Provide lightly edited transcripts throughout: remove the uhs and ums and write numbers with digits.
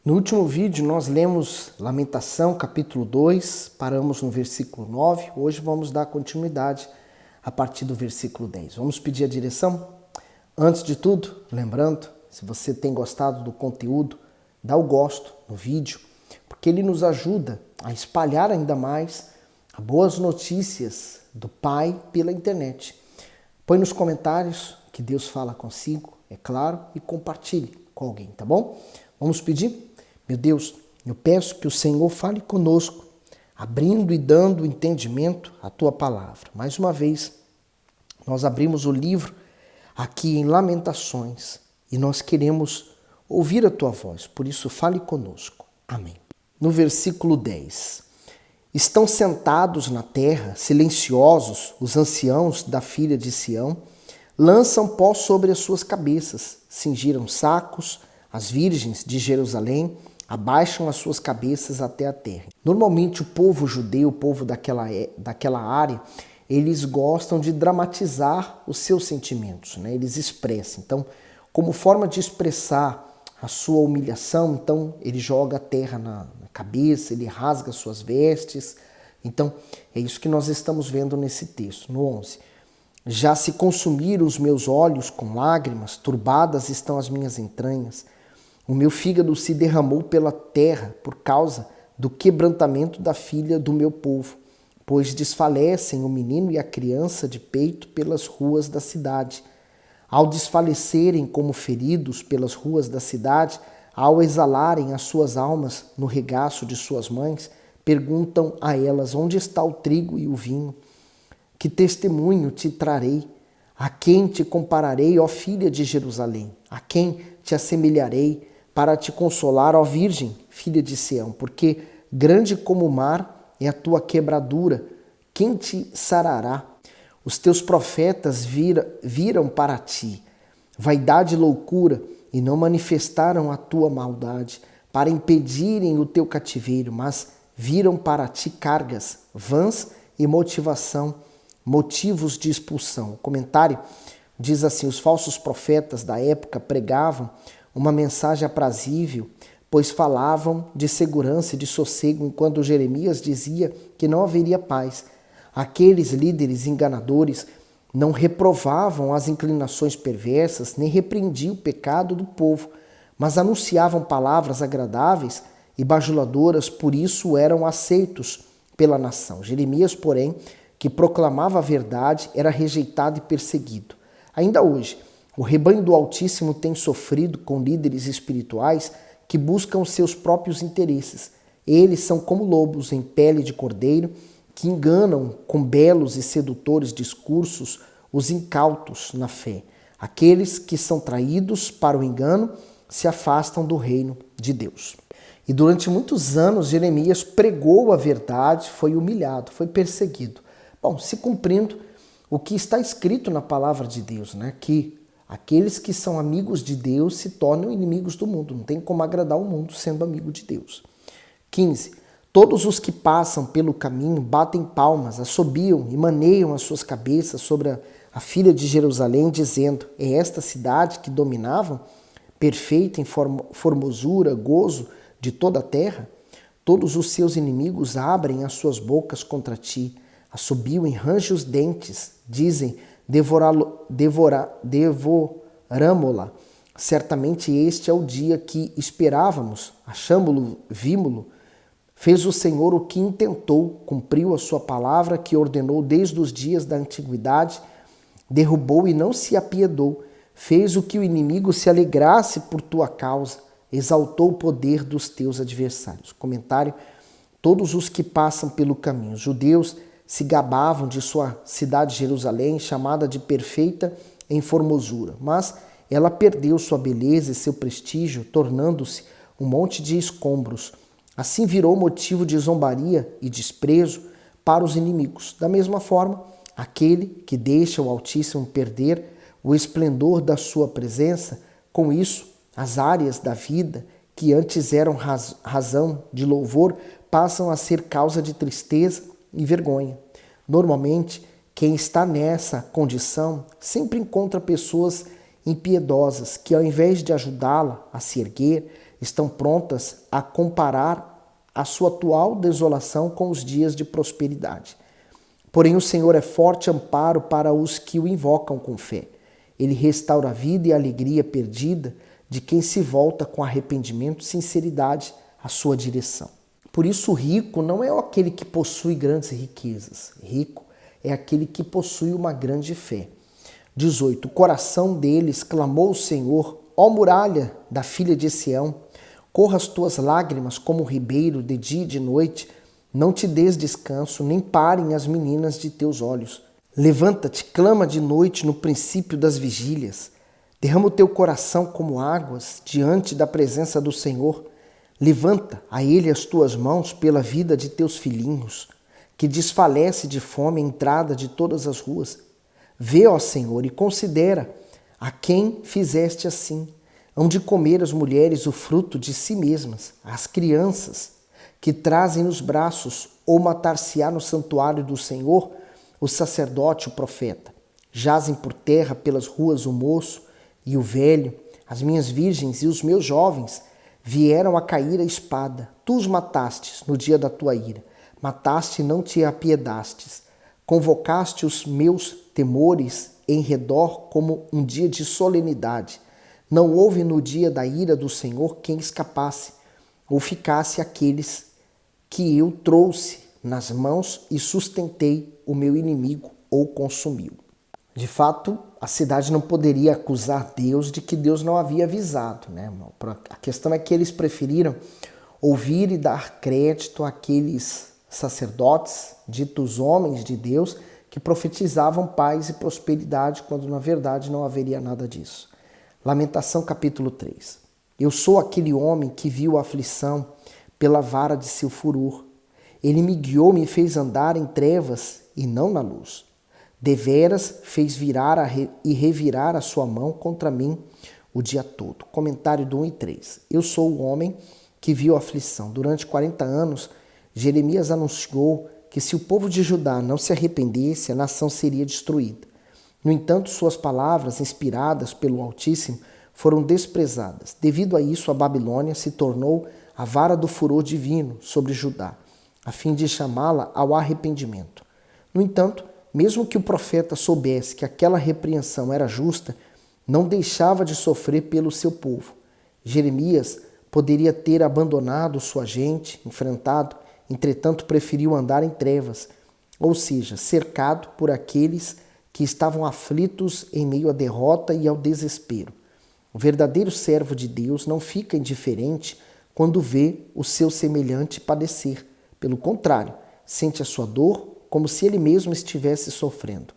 No último vídeo nós lemos Lamentação, capítulo 2, paramos no versículo 9. Hoje vamos dar continuidade a partir do versículo 10. Vamos pedir a direção? Antes de tudo, lembrando, se você tem gostado do conteúdo, dá o gosto no vídeo, porque ele nos ajuda a espalhar ainda mais as boas notícias do Pai pela internet. Põe nos comentários que Deus fala consigo, é claro, e compartilhe com alguém, tá bom? Vamos pedir? Meu Deus, eu peço que o Senhor fale conosco, abrindo e dando entendimento à Tua palavra. Mais uma vez, nós abrimos o livro aqui em Lamentações e nós queremos ouvir a Tua voz, por isso fale conosco. Amém. No versículo 10, estão sentados na terra, silenciosos, os anciãos da filha de Sião, lançam pó sobre as suas cabeças, cingiram sacos, as virgens de Jerusalém abaixam as suas cabeças até a terra. Normalmente o povo judeu, o povo daquela área, eles gostam de dramatizar os seus sentimentos, né? Eles expressam. Então, como forma de expressar a sua humilhação, então ele joga a terra na cabeça, ele rasga suas vestes. Então, é isso que nós estamos vendo nesse texto, no 11. Já se consumiram os meus olhos com lágrimas, turbadas estão as minhas entranhas. O meu fígado se derramou pela terra por causa do quebrantamento da filha do meu povo, pois desfalecem o menino e a criança de peito pelas ruas da cidade. Ao desfalecerem como feridos pelas ruas da cidade, ao exalarem as suas almas no regaço de suas mães, perguntam a elas: onde está o trigo e o vinho? Que testemunho te trarei? A quem te compararei, ó filha de Jerusalém? A quem te assemelharei para te consolar, ó Virgem, filha de Sião? Porque grande como o mar é a tua quebradura, quem te sarará? Os teus profetas viram para ti vaidade e loucura e não manifestaram a tua maldade para impedirem o teu cativeiro, mas viram para ti cargas vãs e motivos de expulsão. O comentário diz assim: os falsos profetas da época pregavam uma mensagem aprazível, pois falavam de segurança e de sossego, enquanto Jeremias dizia que não haveria paz. Aqueles líderes enganadores não reprovavam as inclinações perversas, nem repreendiam o pecado do povo, mas anunciavam palavras agradáveis e bajuladoras, por isso eram aceitos pela nação. Jeremias, porém, que proclamava a verdade, era rejeitado e perseguido. Ainda hoje, o rebanho do Altíssimo tem sofrido com líderes espirituais que buscam os seus próprios interesses. Eles são como lobos em pele de cordeiro, que enganam com belos e sedutores discursos os incautos na fé. Aqueles que são traídos para o engano se afastam do reino de Deus. E durante muitos anos Jeremias pregou a verdade, foi humilhado, foi perseguido. Bom, se cumprindo o que está escrito na palavra de Deus, né? Que aqueles que são amigos de Deus se tornam inimigos do mundo. Não tem como agradar o mundo sendo amigo de Deus. 15. Todos os que passam pelo caminho batem palmas, assobiam e maneiam as suas cabeças sobre a filha de Jerusalém, dizendo: é esta cidade que dominavam, perfeita em formosura, gozo de toda a terra? Todos os seus inimigos abrem as suas bocas contra ti, assobiam e rangem os dentes, dizem: devoramo-la. Certamente este é o dia que esperávamos, achámo-lo, vimo-lo. Fez o Senhor o que intentou, cumpriu a sua palavra que ordenou desde os dias da antiguidade, derrubou e não se apiedou, fez o que o inimigo se alegrasse por tua causa, exaltou o poder dos teus adversários. Comentário: todos os que passam pelo caminho, os judeus se gabavam de sua cidade Jerusalém, chamada de perfeita em formosura, mas ela perdeu sua beleza e seu prestígio, tornando-se um monte de escombros. Assim virou motivo de zombaria e desprezo para os inimigos. Da mesma forma, aquele que deixa o Altíssimo perder o esplendor da sua presença, com isso, as áreas da vida que antes eram razão de louvor passam a ser causa de tristeza e vergonha. Normalmente, quem está nessa condição sempre encontra pessoas impiedosas que, ao invés de ajudá-la a se erguer, estão prontas a comparar a sua atual desolação com os dias de prosperidade. Porém, o Senhor é forte amparo para os que o invocam com fé. Ele restaura a vida e a alegria perdida de quem se volta com arrependimento e sinceridade à sua direção. Por isso, o rico não é aquele que possui grandes riquezas. Rico é aquele que possui uma grande fé. 18. O coração deles clamou ao Senhor: ó muralha da filha de Sião, corra as tuas lágrimas como um ribeiro de dia e de noite, não te des descanso, nem parem as meninas de teus olhos. Levanta-te, clama de noite no princípio das vigílias. Derrama o teu coração como águas diante da presença do Senhor. Levanta a Ele as tuas mãos pela vida de teus filhinhos, que desfalece de fome a entrada de todas as ruas. Vê, ó Senhor, e considera a quem fizeste assim. Hão de comer as mulheres o fruto de si mesmas, as crianças que trazem nos braços, ou matar-se-á no santuário do Senhor o sacerdote, o profeta. Jazem por terra pelas ruas o moço e o velho, as minhas virgens e os meus jovens vieram a cair a espada. Tu os matastes no dia da tua ira, mataste e não te apiedastes. Convocaste os meus temores em redor como um dia de solenidade. Não houve no dia da ira do Senhor quem escapasse, ou ficasse aqueles que eu trouxe nas mãos e sustentei o meu inimigo ou consumiu. De fato, a cidade não poderia acusar Deus de que Deus não havia avisado, né? A questão é que eles preferiram ouvir e dar crédito àqueles sacerdotes, ditos homens de Deus, que profetizavam paz e prosperidade, quando na verdade não haveria nada disso. Lamentação capítulo 3. Eu sou aquele homem que viu a aflição pela vara de seu furor. Ele me guiou, me fez andar em trevas e não na luz. Deveras fez virar e revirar a sua mão contra mim o dia todo. Comentário do 1 e 3. Eu sou o homem que viu a aflição. Durante 40 anos, Jeremias anunciou que se o povo de Judá não se arrependesse, a nação seria destruída. No entanto, suas palavras, inspiradas pelo Altíssimo, foram desprezadas. Devido a isso, a Babilônia se tornou a vara do furor divino sobre Judá, a fim de chamá-la ao arrependimento. No entanto, mesmo que o profeta soubesse que aquela repreensão era justa, não deixava de sofrer pelo seu povo. Jeremias poderia ter abandonado sua gente, enfrentado, entretanto preferiu andar em trevas, ou seja, cercado por aqueles que estavam aflitos em meio à derrota e ao desespero. O verdadeiro servo de Deus não fica indiferente quando vê o seu semelhante padecer. Pelo contrário, sente a sua dor como se ele mesmo estivesse sofrendo.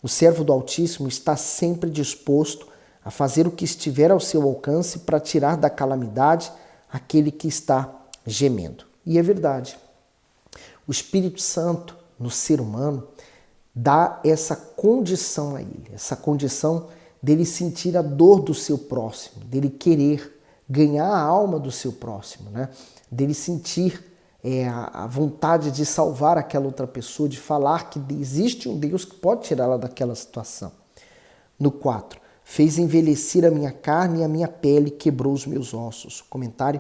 O servo do Altíssimo está sempre disposto a fazer o que estiver ao seu alcance para tirar da calamidade aquele que está gemendo. E é verdade. O Espírito Santo no ser humano dá essa condição a ele, essa condição dele sentir a dor do seu próximo, dele querer ganhar a alma do seu próximo, né? Dele sentir a vontade de salvar aquela outra pessoa, de falar que existe um Deus que pode tirá-la daquela situação. No 4, fez envelhecer a minha carne e a minha pele quebrou os meus ossos. Comentário,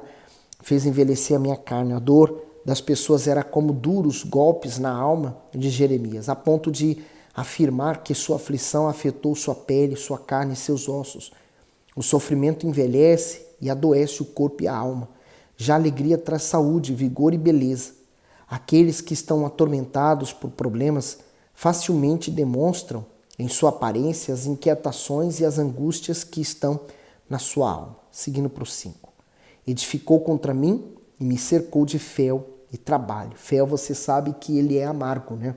fez envelhecer a minha carne. A dor das pessoas era como duros golpes na alma de Jeremias, a ponto de afirmar que sua aflição afetou sua pele, sua carne e seus ossos. O sofrimento envelhece e adoece o corpo e a alma. Já a alegria traz saúde, vigor e beleza. Aqueles que estão atormentados por problemas facilmente demonstram em sua aparência as inquietações e as angústias que estão na sua alma. Seguindo para o 5. Edificou contra mim e me cercou de fel e trabalho. Fel, você sabe que ele é amargo, né?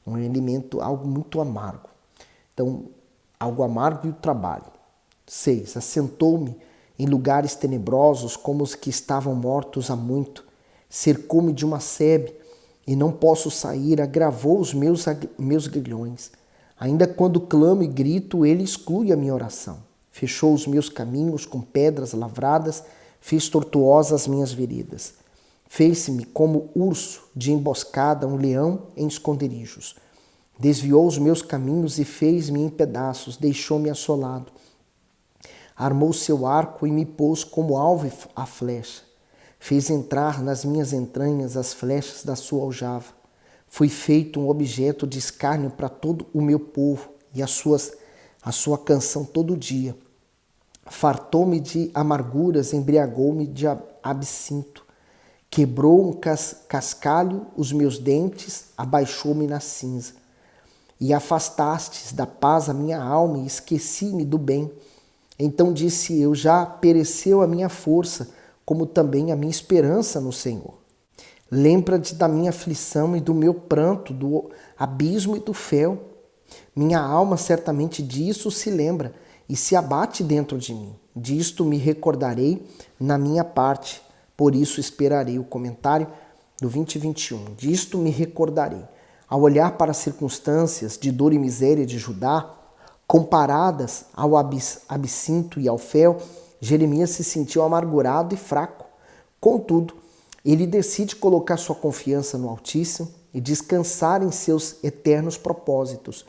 Um alimento, algo muito amargo. Então, algo amargo e o trabalho. 6. Assentou-me em lugares tenebrosos como os que estavam mortos há muito. Cercou-me de uma sebe e não posso sair. Agravou os meus grilhões. Ainda quando clamo e grito, ele exclui a minha oração. Fechou os meus caminhos com pedras lavradas, fez tortuosas as minhas veredas. Fez-me como urso de emboscada, um leão em esconderijos. Desviou os meus caminhos e fez-me em pedaços, deixou-me assolado. Armou seu arco e me pôs como alvo a flecha. Fez entrar nas minhas entranhas as flechas da sua aljava. Fui feito um objeto de escárnio para todo o meu povo e a sua canção todo dia. Fartou-me de amarguras, embriagou-me de absinto. Quebrou um cascalho os meus dentes, abaixou-me na cinza. E afastastes da paz a minha alma e esqueci-me do bem. Então disse eu, já pereceu a minha força, como também a minha esperança no Senhor. Lembra-te da minha aflição e do meu pranto, do abismo e do fel. Minha alma certamente disso se lembra e se abate dentro de mim. Disto me recordarei na minha parte, por isso esperarei. O comentário do 20 e 21. Disto me recordarei. Ao olhar para as circunstâncias de dor e miséria de Judá, comparadas ao absinto e ao fel, Jeremias se sentiu amargurado e fraco. Contudo, ele decide colocar sua confiança no Altíssimo e descansar em seus eternos propósitos.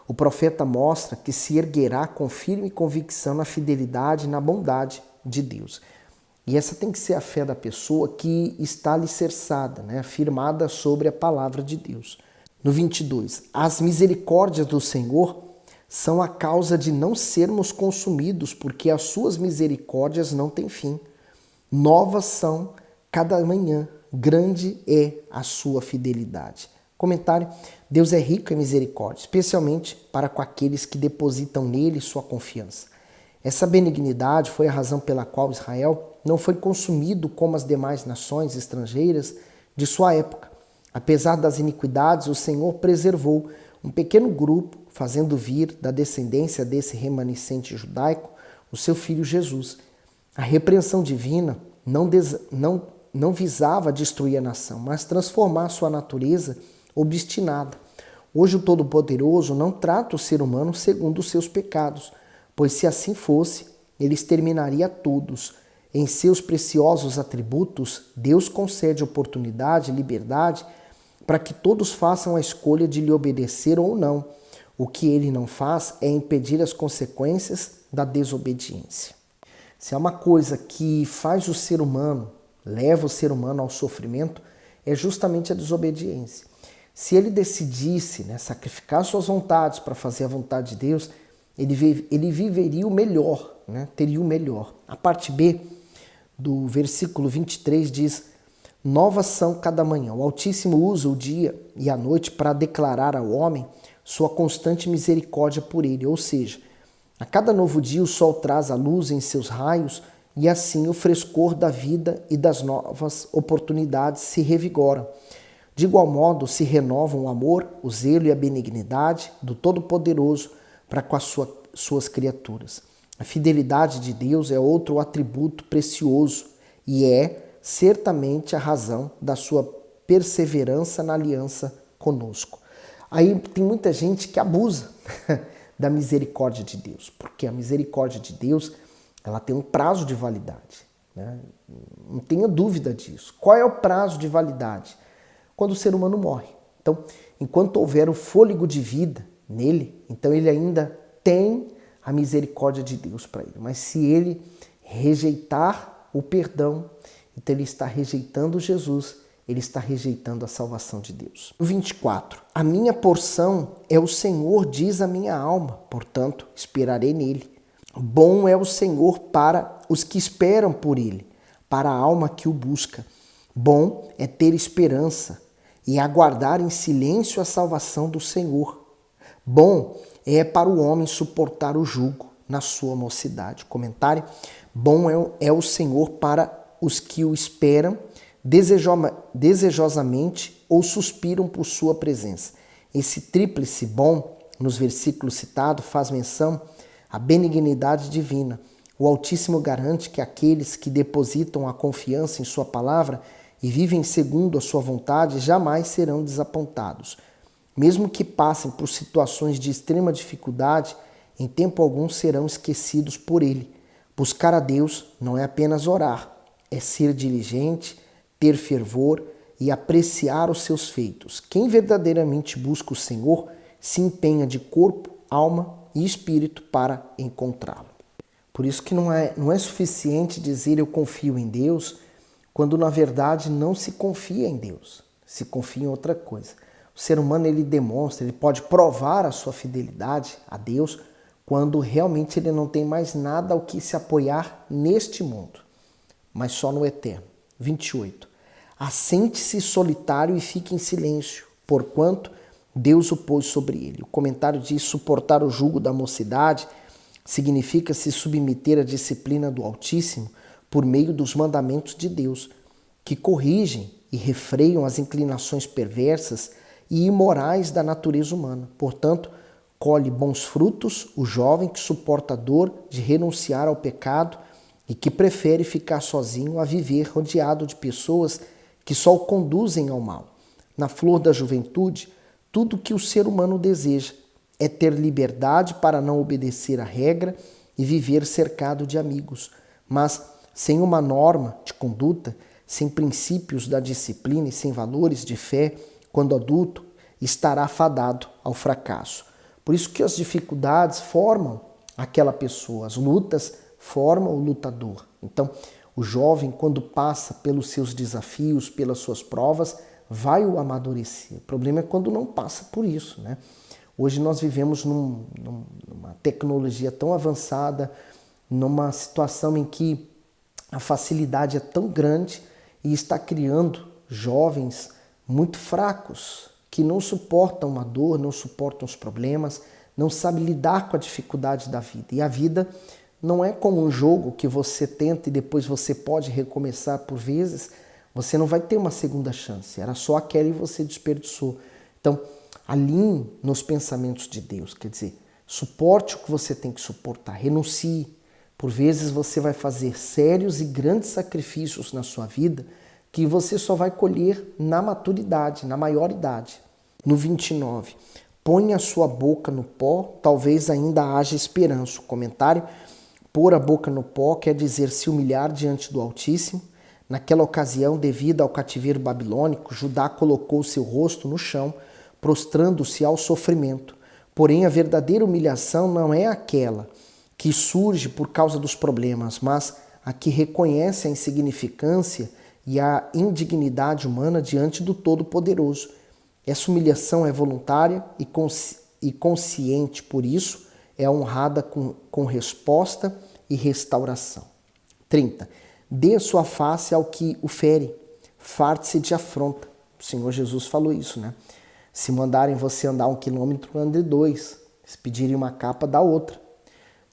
O profeta mostra que se erguerá com firme convicção na fidelidade e na bondade de Deus. E essa tem que ser a fé da pessoa que está alicerçada, firmada sobre a palavra de Deus. No 22, as misericórdias do Senhor são a causa de não sermos consumidos, porque as suas misericórdias não têm fim. Novas são cada manhã, grande é a sua fidelidade. Comentário: Deus é rico em misericórdia, especialmente para com aqueles que depositam nele sua confiança. Essa benignidade foi a razão pela qual Israel não foi consumido como as demais nações estrangeiras de sua época. Apesar das iniquidades, o Senhor preservou um pequeno grupo, fazendo vir da descendência desse remanescente judaico o seu filho Jesus. A repreensão divina não visava destruir a nação, mas transformar sua natureza obstinada. Hoje o Todo-Poderoso não trata o ser humano segundo os seus pecados, pois se assim fosse, ele exterminaria todos. Em seus preciosos atributos, Deus concede oportunidade e liberdade para que todos façam a escolha de lhe obedecer ou não. O que ele não faz é impedir as consequências da desobediência. Se há uma coisa que faz o ser humano, leva o ser humano ao sofrimento, é justamente a desobediência. Se ele decidisse sacrificar suas vontades para fazer a vontade de Deus, ele viveria o melhor, teria o melhor. A parte B do versículo 23 diz: novas são cada manhã. O Altíssimo usa o dia e a noite para declarar ao homem sua constante misericórdia por ele. Ou seja, a cada novo dia o sol traz a luz em seus raios e assim o frescor da vida e das novas oportunidades se revigoram. De igual modo se renovam o amor, o zelo e a benignidade do Todo-Poderoso para com as suas criaturas. A fidelidade de Deus é outro atributo precioso e é certamente a razão da sua perseverança na aliança conosco. Aí tem muita gente que abusa da misericórdia de Deus, porque a misericórdia de Deus ela tem um prazo de validade. Não tenha dúvida disso. Qual é o prazo de validade? Quando o ser humano morre. Então, enquanto houver o fôlego de vida nele, então ele ainda tem a misericórdia de Deus para ele. Mas se ele rejeitar o perdão, então ele está rejeitando Jesus, ele está rejeitando a salvação de Deus. O 24. A minha porção é o Senhor, diz a minha alma, portanto, esperarei nele. Bom é o Senhor para os que esperam por ele, para a alma que o busca. Bom é ter esperança e aguardar em silêncio a salvação do Senhor. Bom é para o homem suportar o jugo na sua mocidade. Comentário: bom é o Senhor para os que o esperam desejosamente ou suspiram por sua presença. Esse tríplice bom, nos versículos citados, faz menção à benignidade divina. O Altíssimo garante que aqueles que depositam a confiança em sua palavra e vivem segundo a sua vontade jamais serão desapontados. Mesmo que passem por situações de extrema dificuldade, em tempo algum serão esquecidos por ele. Buscar a Deus não é apenas orar, é ser diligente, ter fervor e apreciar os seus feitos. Quem verdadeiramente busca o Senhor se empenha de corpo, alma e espírito para encontrá-lo. Por isso que não é suficiente dizer eu confio em Deus, quando na verdade não se confia em Deus, se confia em outra coisa. O ser humano ele demonstra, ele pode provar a sua fidelidade a Deus quando realmente ele não tem mais nada ao que se apoiar neste mundo, mas só no eterno. 28. Assente-se solitário e fique em silêncio, porquanto Deus o pôs sobre ele. O comentário diz: suportar o jugo da mocidade significa se submeter à disciplina do Altíssimo por meio dos mandamentos de Deus, que corrigem e refreiam as inclinações perversas e imorais da natureza humana. Portanto, colhe bons frutos o jovem que suporta a dor de renunciar ao pecado e que prefere ficar sozinho a viver rodeado de pessoas que só o conduzem ao mal. Na flor da juventude, tudo que o ser humano deseja é ter liberdade para não obedecer à regra e viver cercado de amigos, mas sem uma norma de conduta, sem princípios da disciplina e sem valores de fé, quando adulto, estará fadado ao fracasso. Por isso que as dificuldades formam aquela pessoa, as lutas formam o lutador. Então, o jovem, quando passa pelos seus desafios, pelas suas provas, vai o amadurecer. O problema é quando não passa por isso, né? Hoje nós vivemos numa tecnologia tão avançada, numa situação em que a facilidade é tão grande e está criando jovens muito fracos, que não suportam a dor, não suportam os problemas, não sabem lidar com a dificuldade da vida. E a vida não é como um jogo que você tenta e depois você pode recomeçar por vezes. Você não vai ter uma segunda chance. Era só aquela e você desperdiçou. Então, alinhe nos pensamentos de Deus. Quer dizer, suporte o que você tem que suportar. Renuncie. Por vezes você vai fazer sérios e grandes sacrifícios na sua vida que você só vai colher na maturidade, na maior idade. No 29, põe a sua boca no pó, talvez ainda haja esperança. O comentário: pôr a boca no pó quer dizer se humilhar diante do Altíssimo. Naquela ocasião, devido ao cativeiro babilônico, Judá colocou seu rosto no chão, prostrando-se ao sofrimento. Porém, a verdadeira humilhação não é aquela que surge por causa dos problemas, mas a que reconhece a insignificância e a indignidade humana diante do Todo-Poderoso. Essa humilhação é voluntária e consciente, por isso é honrada com resposta e restauração. 30. Dê a sua face ao que o fere, farte-se de afronta. O Senhor Jesus falou isso, né? Se mandarem você andar 1 quilômetro, ande 2. Se pedirem uma capa, dá outra.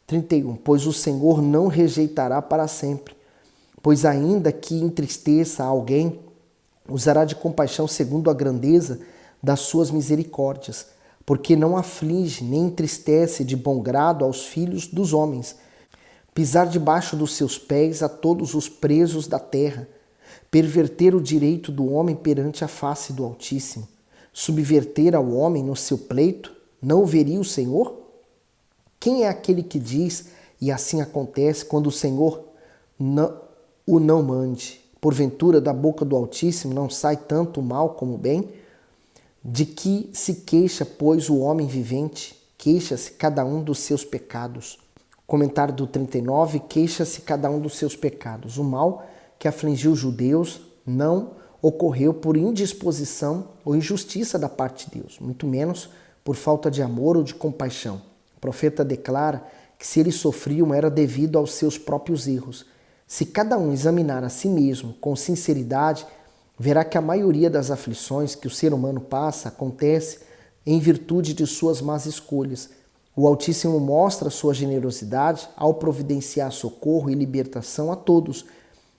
31. Pois o Senhor não rejeitará para sempre, pois ainda que entristeça alguém, usará de compaixão segundo a grandeza das suas misericórdias, porque não aflige nem entristece de bom grado aos filhos dos homens. Pisar debaixo dos seus pés a todos os presos da terra, perverter o direito do homem perante a face do Altíssimo, subverter ao homem no seu pleito, não o veria o Senhor? Quem é aquele que diz, e assim acontece, quando o Senhor o não mande? Porventura, da boca do Altíssimo não sai tanto o mal como o bem? De que se queixa, pois, o homem vivente? Queixa-se cada um dos seus pecados. Comentário do 39, queixa-se cada um dos seus pecados. O mal que afligiu os judeus não ocorreu por indisposição ou injustiça da parte de Deus, muito menos por falta de amor ou de compaixão. O profeta declara que se eles sofriam era devido aos seus próprios erros. Se cada um examinar a si mesmo com sinceridade, verá que a maioria das aflições que o ser humano passa acontece em virtude de suas más escolhas. O Altíssimo mostra sua generosidade ao providenciar socorro e libertação a todos,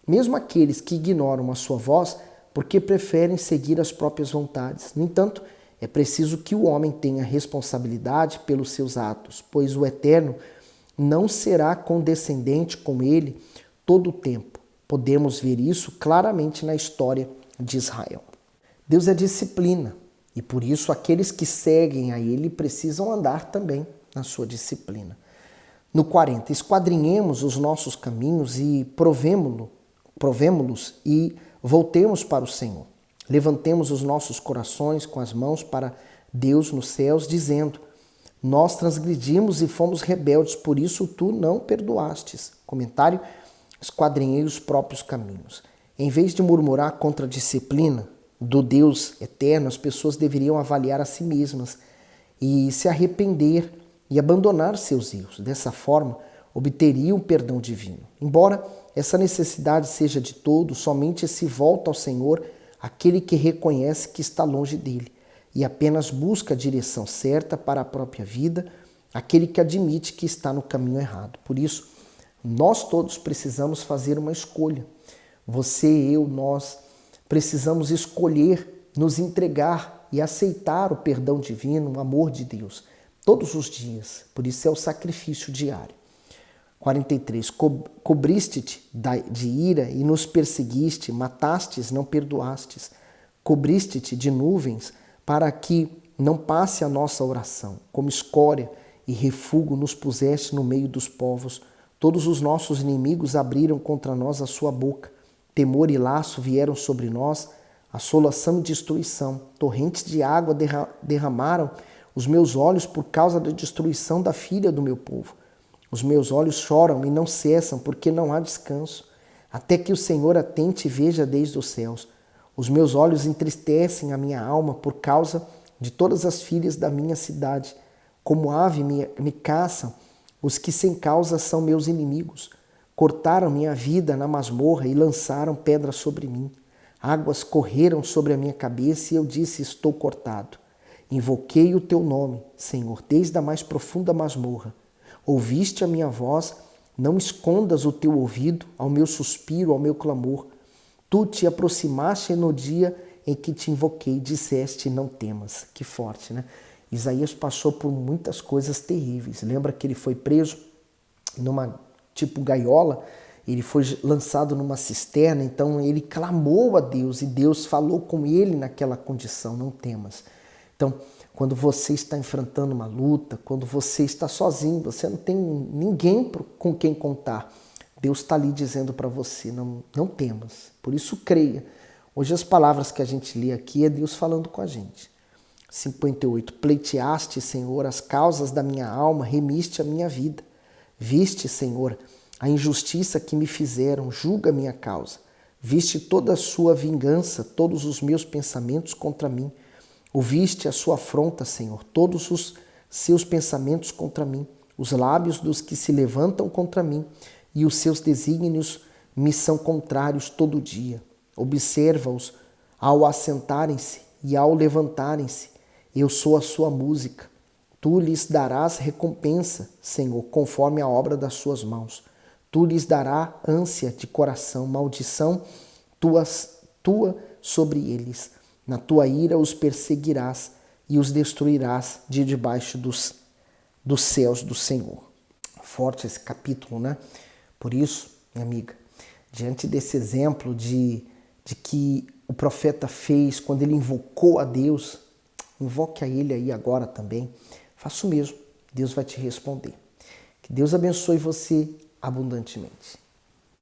mesmo aqueles que ignoram a sua voz porque preferem seguir as próprias vontades. No entanto, é preciso que o homem tenha responsabilidade pelos seus atos, pois o Eterno não será condescendente com ele todo o tempo. Podemos ver isso claramente na história de Israel. Deus é disciplina e por isso aqueles que seguem a ele precisam andar também na sua disciplina. No 40, esquadrinhemos os nossos caminhos e provemo-los e voltemos para o Senhor. Levantemos os nossos corações com as mãos para Deus nos céus, dizendo: Nós transgredimos e fomos rebeldes, por isso tu não perdoastes. Comentário: esquadrinhei os próprios caminhos. Em vez de murmurar contra a disciplina do Deus eterno, as pessoas deveriam avaliar a si mesmas e se arrepender e abandonar seus erros. Dessa forma, obteriam o perdão divino. Embora essa necessidade seja de todos, somente se volta ao Senhor aquele que reconhece que está longe dele e apenas busca a direção certa para a própria vida, aquele que admite que está no caminho errado. Por isso, nós todos precisamos fazer uma escolha. Você, eu, nós precisamos escolher nos entregar e aceitar o perdão divino, o amor de Deus, todos os dias. Por isso é o sacrifício diário. 43. Cobriste-te de ira e nos perseguiste, matastes, não perdoastes. Cobriste-te de nuvens para que não passe a nossa oração. Como escória e refúgio nos puseste no meio dos povos. Todos os nossos inimigos abriram contra nós a sua boca. Temor e laço vieram sobre nós, assolação e destruição. Torrentes de água derramaram os meus olhos por causa da destruição da filha do meu povo. Os meus olhos choram e não cessam, porque não há descanso, até que o Senhor atente e veja desde os céus. Os meus olhos entristecem a minha alma por causa de todas as filhas da minha cidade. Como ave me caçam os que sem causa são meus inimigos. Cortaram minha vida na masmorra e lançaram pedras sobre mim. Águas correram sobre a minha cabeça e eu disse: estou cortado. Invoquei o teu nome, Senhor, desde a mais profunda masmorra. Ouviste a minha voz, não escondas o teu ouvido ao meu suspiro, ao meu clamor. Tu te aproximaste no dia em que te invoquei, disseste: não temas. Que forte, né? Isaías passou por muitas coisas terríveis. Lembra que ele foi preso numa tipo gaiola? Ele foi lançado numa cisterna, então ele clamou a Deus e Deus falou com ele naquela condição: não temas. Então, quando você está enfrentando uma luta, quando você está sozinho, você não tem ninguém com quem contar, Deus está ali dizendo para você: não temas. Por isso, creia. Hoje as palavras que a gente lê aqui é Deus falando com a gente. 58. Pleiteaste, Senhor, as causas da minha alma, remiste a minha vida. Viste, Senhor, a injustiça que me fizeram, julga a minha causa. Viste toda a sua vingança, todos os meus pensamentos contra mim. Ouviste a sua afronta, Senhor, todos os seus pensamentos contra mim, os lábios dos que se levantam contra mim, e os seus desígnios me são contrários todo dia. Observa-os ao assentarem-se e ao levantarem-se. Eu sou a sua música. Tu lhes darás recompensa, Senhor, conforme a obra das suas mãos. Tu lhes darás ânsia de coração, maldição tua sobre eles. Na tua ira os perseguirás e os destruirás de debaixo dos céus do Senhor. Forte esse capítulo, né? Por isso, minha amiga, diante desse exemplo de que o profeta fez quando ele invocou a Deus, invoque a ele aí agora também. Faça o mesmo, Deus vai te responder. Que Deus abençoe você abundantemente.